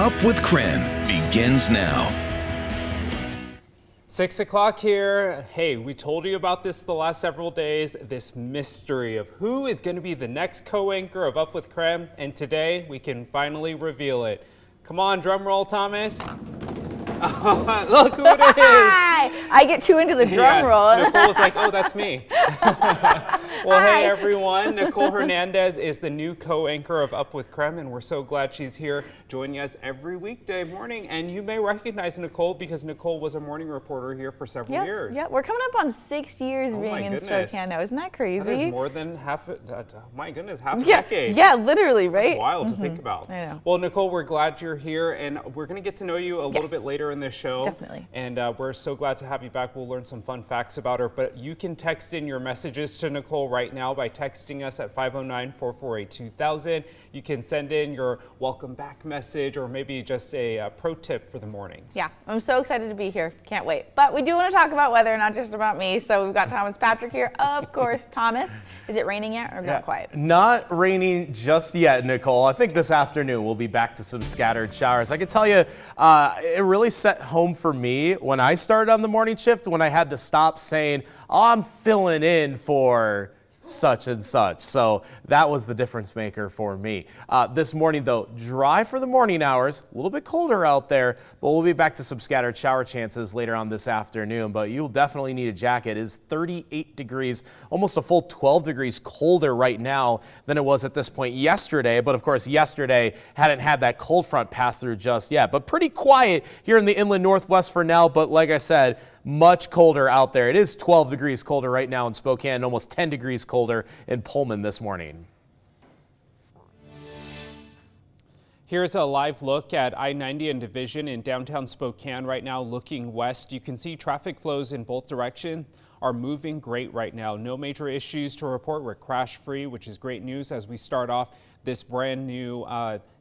Up with KREM begins now. 6 o'clock here. Hey, we told you about this the last several days, this mystery of who is going to be the next co-anchor of Up with KREM, and today we can finally reveal it. Come on, drum roll, Thomas. Look who it is. I get too into the drum roll. Nicole was like, oh, that's me. Well, hey, everyone. Nicole Hernandez is the new co-anchor of Up with KREM, and we're so glad she's here joining us every weekday morning. And you may recognize Nicole because Nicole was a morning reporter here for several years. Yeah, we're coming up on 6 years being in Spokane now. Isn't that crazy? That is more than half a decade. Yeah, literally, right? That's wild to think about. I know. Well, Nicole, we're glad you're here, and we're going to get to know you a little bit later in this show. Definitely. And we're so glad to have you back. We'll learn some fun facts about her, but you can text in your messages to Nicole right now by texting us at 509-448-2000. You can send in your welcome back message or maybe just a pro tip for the mornings. Yeah, I'm so excited to be here. Can't wait. But we do want to talk about weather, not just about me. So we've got Thomas Patrick here. Of course, Thomas, is it raining yet or not quite? Not raining just yet, Nicole. I think this afternoon we'll be back to some scattered showers. I can tell you, it really set home for me when I started on the morning shift, when I had to stop saying, oh, I'm filling in for such and such. So that was the difference maker for me. This morning, though, dry for the morning hours, a little bit colder out there, but we'll be back to some scattered shower chances later on this afternoon. But you'll definitely need a jacket. It is 38 degrees, almost a full 12 degrees colder right now than it was at this point yesterday. But of course, yesterday hadn't had that cold front pass through just yet. But pretty quiet here in the inland northwest for now. But like I said, much colder out there. It is 12 degrees colder right now in Spokane, almost 10 degrees colder in Pullman this morning. Here's a live look at I-90 and Division in downtown Spokane right now, looking west. You can see traffic flows in both directions are moving great right now. No major issues to report. We're crash free, which is great news as we start off this brand new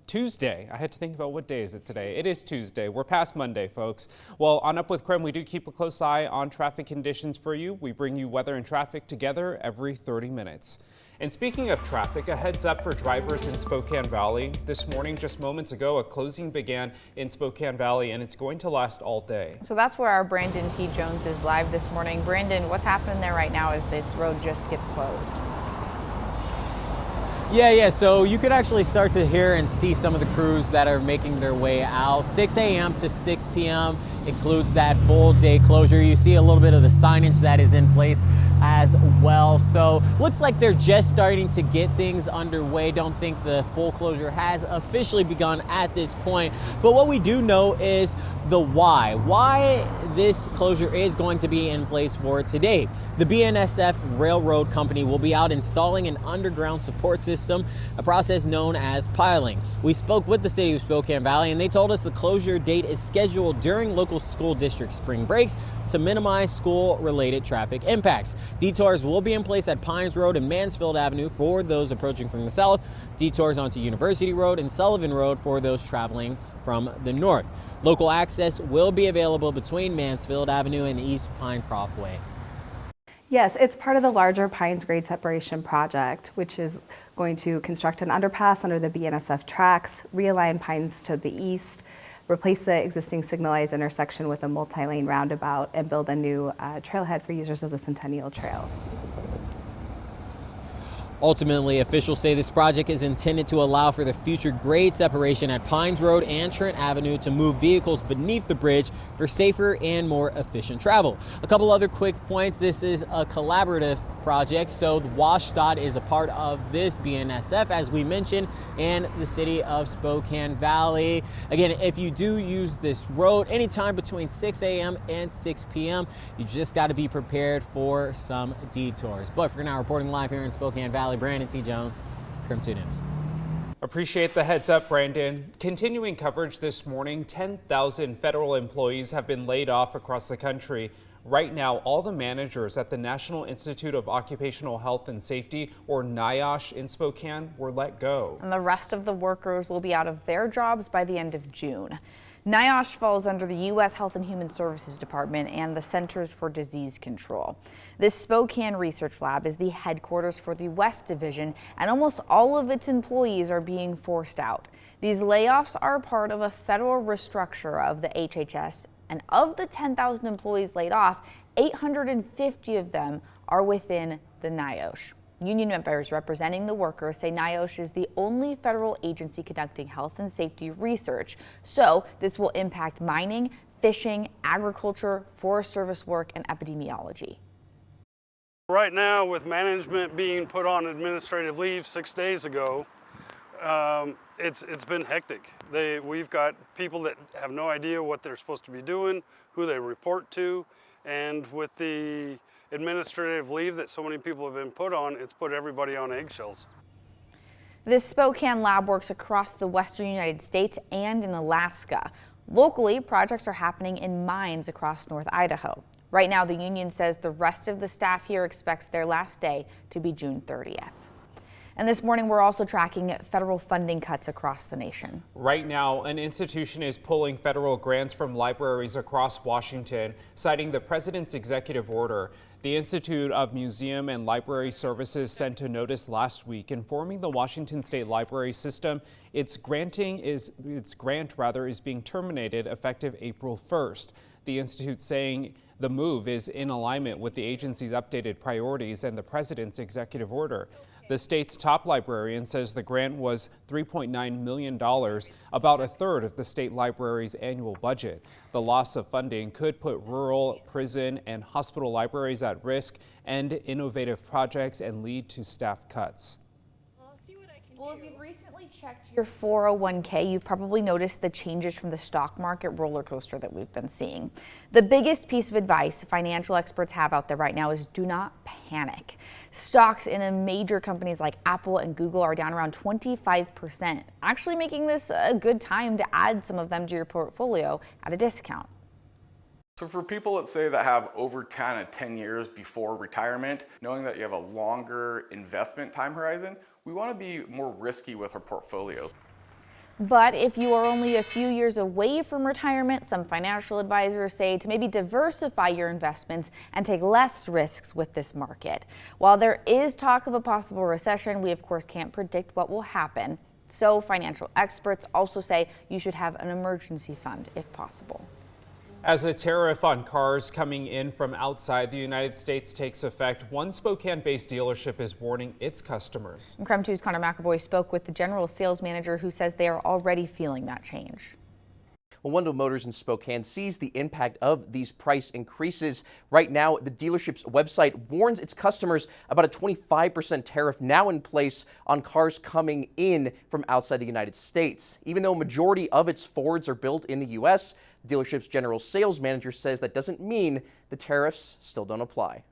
Tuesday. I had to think about what day is it today. It is Tuesday. We're past Monday, folks. Well, on Up with KREM, we do keep a close eye on traffic conditions for you. We bring you weather and traffic together every 30 minutes. And speaking of traffic, a heads up for drivers in Spokane Valley. This morning, just moments ago, a closing began in Spokane Valley, and it's going to last all day. So that's where our Brandon T. Jones is live this morning. Brandon, what's happening there right now as this road just gets closed? Yeah, so you could actually start to hear and see some of the crews that are making their way out. 6 a.m. to 6 p.m. includes that full day closure. You see a little bit of the signage that is in place as well. So looks like they're just starting to get things underway. Don't think the full closure has officially begun at this point. But what we do know is the why this closure is going to be in place for today. The BNSF Railroad Company will be out installing an underground support system, a process known as piling. We spoke with the city of Spokane Valley and they told us the closure date is scheduled during local school district spring breaks to minimize school-related traffic impacts. Detours will be in place at Pines Road and Mansfield Avenue for those approaching from the south, detours onto University Road and Sullivan Road for those traveling from the north. Local access will be available between Mansfield Avenue and East Pinecroft Way. Yes, it's part of the larger Pines Grade Separation Project, which is going to construct an underpass under the BNSF tracks, realign Pines to the east, replace the existing signalized intersection with a multi-lane roundabout, and build a new trailhead for users of the Centennial Trail. Ultimately, officials say this project is intended to allow for the future grade separation at Pines Road and Trent Avenue to move vehicles beneath the bridge for safer and more efficient travel. A couple other quick points. This is a collaborative project, so WashDOT is a part of this, BNSF, as we mentioned, and the city of Spokane Valley. Again, if you do use this road anytime between 6 a.m. and 6 p.m., you just got to be prepared for some detours. But for now, reporting live here in Spokane Valley, Brandon T. Jones, KREM 2 News. Appreciate the heads up, Brandon. Continuing coverage this morning, 10,000 federal employees have been laid off across the country. Right now, all the managers at the National Institute of Occupational Health and Safety, or NAOSH, in Spokane were let go. And the rest of the workers will be out of their jobs by the end of June. NAOSH falls under the U.S. Health and Human Services Department and the Centers for Disease Control. This Spokane research lab is the headquarters for the West Division, and almost all of its employees are being forced out. These layoffs are part of a federal restructure of the HHS, and of the 10,000 employees laid off, 850 of them are within the NAOSH. Union members representing the workers say NAOSH is the only federal agency conducting health and safety research, so this will impact mining, fishing, agriculture, Forest Service work, and epidemiology. Right now, with management being put on administrative leave 6 days ago, it's been hectic. We've got people that have no idea what they're supposed to be doing, who they report to, and with the administrative leave that so many people have been put on, it's put everybody on eggshells. This Spokane lab works across the western United States and in Alaska. Locally, projects are happening in mines across North Idaho. Right now, the union says the rest of the staff here expects their last day to be June 30th. And this morning, we're also tracking federal funding cuts across the nation. Right now, an institution is pulling federal grants from libraries across Washington, citing the president's executive order. The Institute of Museum and Library Services sent a notice last week informing the Washington State Library System its grant is being terminated effective April 1st. The Institute saying the move is in alignment with the agency's updated priorities and the president's executive order. The state's top librarian says the grant was $3.9 million, about a third of the state library's annual budget. The loss of funding could put rural, prison, and hospital libraries at risk, end innovative projects, and lead to staff cuts. Well, if you've recently checked your 401k, you've probably noticed the changes from the stock market roller coaster that we've been seeing. The biggest piece of advice financial experts have out there right now is do not panic. Stocks in major companies like Apple and Google are down around 25%, actually making this a good time to add some of them to your portfolio at a discount. So for people, let's say, that have over 10 years before retirement, knowing that you have a longer investment time horizon, we want to be more risky with our portfolios. But if you are only a few years away from retirement, some financial advisors say to maybe diversify your investments and take less risks with this market. While there is talk of a possible recession, we of course can't predict what will happen. So financial experts also say you should have an emergency fund if possible. As a tariff on cars coming in from outside the United States takes effect, one Spokane-based dealership is warning its customers. And KREM 2's Connor McAvoy spoke with the general sales manager who says they are already feeling that change. Well, Wendell Motors in Spokane sees the impact of these price increases. Right now, the dealership's website warns its customers about a 25% tariff now in place on cars coming in from outside the United States. Even though a majority of its Fords are built in the U.S., the dealership's general sales manager says that doesn't mean the tariffs still don't apply.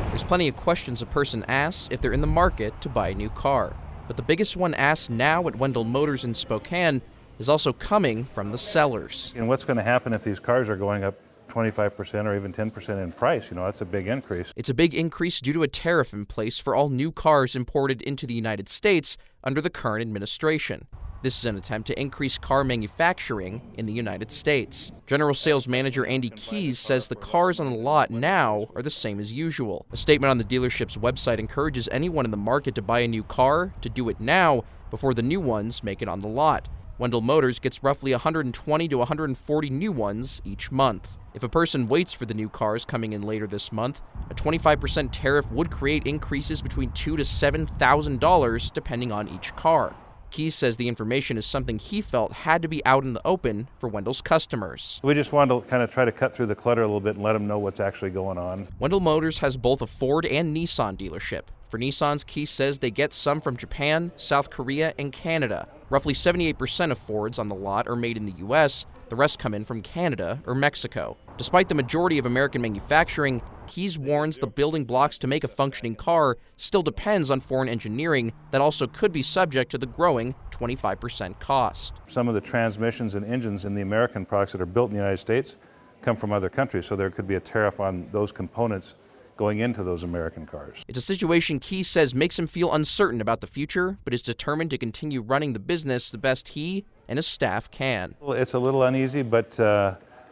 There's plenty of questions a person asks if they're in the market to buy a new car. But the biggest one asked now at Wendell Motors in Spokane is also coming from the sellers. And what's going to happen if these cars are going up 25% or even 10% in price? You know, that's a big increase. It's a big increase due to a tariff in place for all new cars imported into the United States under the current administration. This is an attempt to increase car manufacturing in the United States. General Sales Manager Andy Keys says the cars on the lot now are the same as usual. A statement on the dealership's website encourages anyone in the market to buy a new car to do it now before the new ones make it on the lot. Wendell Motors gets roughly 120 to 140 new ones each month. If a person waits for the new cars coming in later this month, a 25% tariff would create increases between $2,000 to $7,000 depending on each car. Keys says the information is something he felt had to be out in the open for Wendell's customers. We just wanted to kind of try to cut through the clutter a little bit and let them know what's actually going on. Wendell Motors has both a Ford and Nissan dealership. For Nissans, Keys says they get some from Japan, South Korea, and Canada. Roughly 78% of Fords on the lot are made in the U.S., the rest come in from Canada or Mexico. Despite the majority of American manufacturing, Keys warns the building blocks to make a functioning car still depends on foreign engineering that also could be subject to the growing 25% cost. Some of the transmissions and engines in the American products that are built in the United States come from other countries, so there could be a tariff on those components going into those American cars. It's a situation Keys says makes him feel uncertain about the future, but is determined to continue running the business the best he and his staff can. Well, it's a little uneasy, but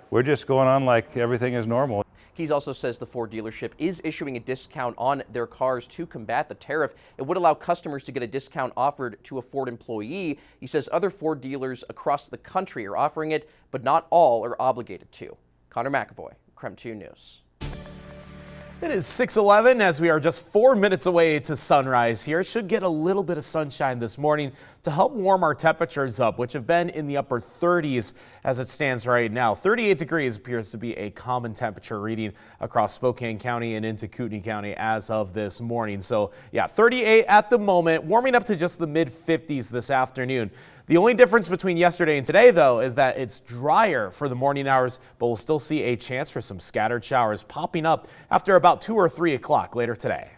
we're just going on like everything is normal. Keys also says the Ford dealership is issuing a discount on their cars to combat the tariff. It would allow customers to get a discount offered to a Ford employee. He says other Ford dealers across the country are offering it, but not all are obligated to. Connor McAvoy, KREM 2 News. It is 6:11 as we are just 4 minutes away to sunrise here. Should get a little bit of sunshine this morning to help warm our temperatures up, which have been in the upper 30s as it stands right now. 38 degrees appears to be a common temperature reading across Spokane County and into Kootenai County as of this morning. So yeah, 38 at the moment, warming up to just the mid 50s this afternoon. The only difference between yesterday and today, though, is that it's drier for the morning hours, but we'll still see a chance for some scattered showers popping up after about 2 or 3 o'clock later today.